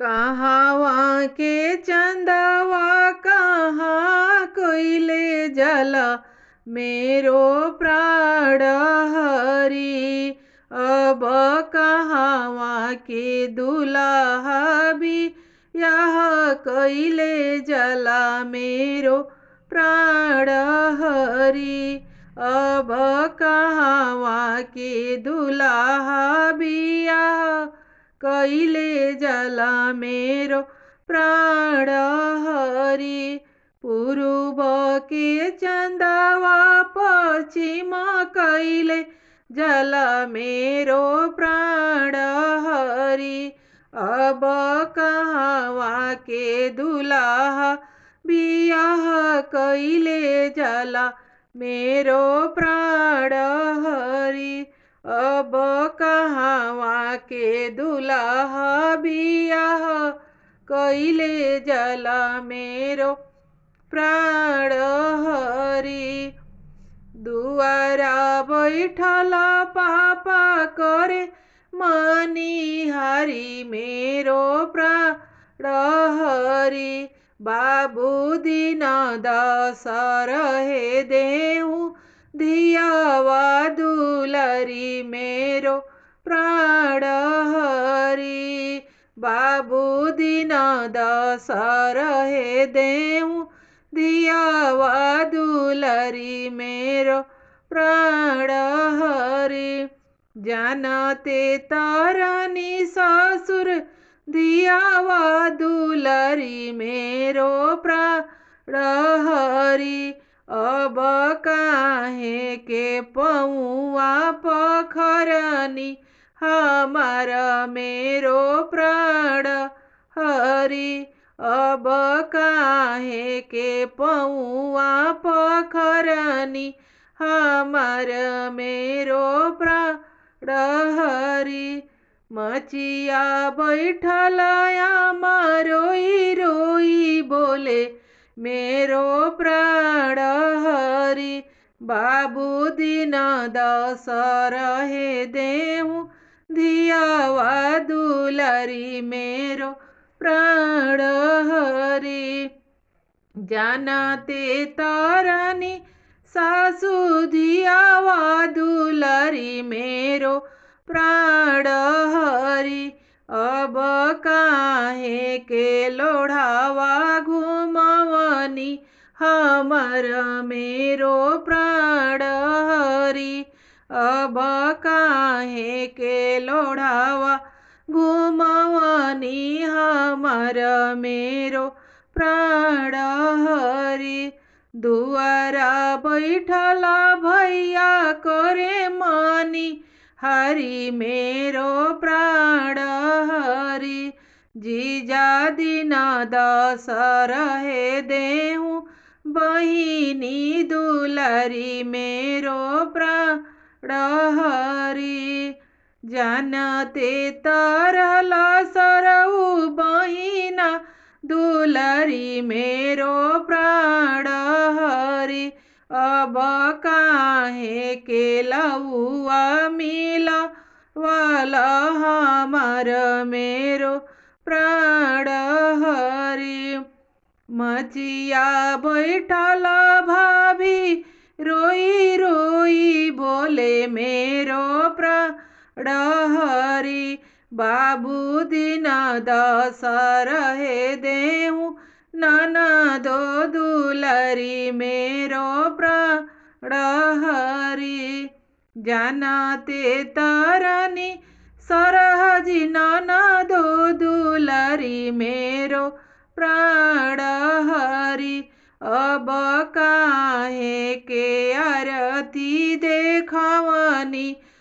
कहवा के चंदवा कहाँ कोइले जला मेरो प्राण हरि। अब कहवा के दुल्हा भी यह कोइले जला मेरो प्राण हरि। अब कहवा के दुल्हा भी यह कैले जला मेरो प्राण हरि। पूर्व के चंदवा पश्चिम कैले जला मेरो प्राण हरि। अब कहवा के दुल्हा बियाह कैले जला मेरो प्राण हरि। अब कहवा के दुल्हा बियाह कैले जला मेरो प्राण हरि। दुआरा बैठल पापा करे मनिहारी मेरो प्राण हरि। बाबू दिन दस रहे देहु धियावा दुलरी मेरो प्राण हरि। बाबू दिन दस रहे देहु धियावा दुलरी मेरो प्राण हरि। जानते तारनी ससुर धियावा दुलरी मेरो प्राण हरि। अब काहे के पौआ पखरनी हमार मेरो प्राण हरि। अब काहे के पौआ पखरनी हमार मेरो प्राण हरि। मचिया बैठल आमा रोई रोई बोले मेरो प्राण हरि। बाबू दिन दस रहे देहु धियावा दुलरी मेरो प्राण हरि। जानते तारनी सासू धियावा दुलरी मेरो प्राण हरि। अब काहे के लोढ़ावा घुमावनी हमर मेरो प्राण हरि। अब काहे के लोढ़ावा घुमावनी हमर मेरो प्राण हरि। दुआरा बैठल भैया करे मनी हरि मेरो प्राण हरि। जीजा दिन दस रहे देहु बहिनी दुलरी मेरो प्राण हरि। जानते तरल सरऊ बहिना दुलरी मेरो प्राण हरि। अब काहे के लौआ मिला वाला हमार मेरो प्राण हरि। मचिया बैठल भाभी रोई रोई बोले मेरो प्राण हरि। बाबू दिन दस रहे देहु ननदो दुलरी मेरो प्राण हरि। जानते तरनी सरहजी ननदो दुलरी मेरो प्राण हरि। अब काहे के आरती देखवनी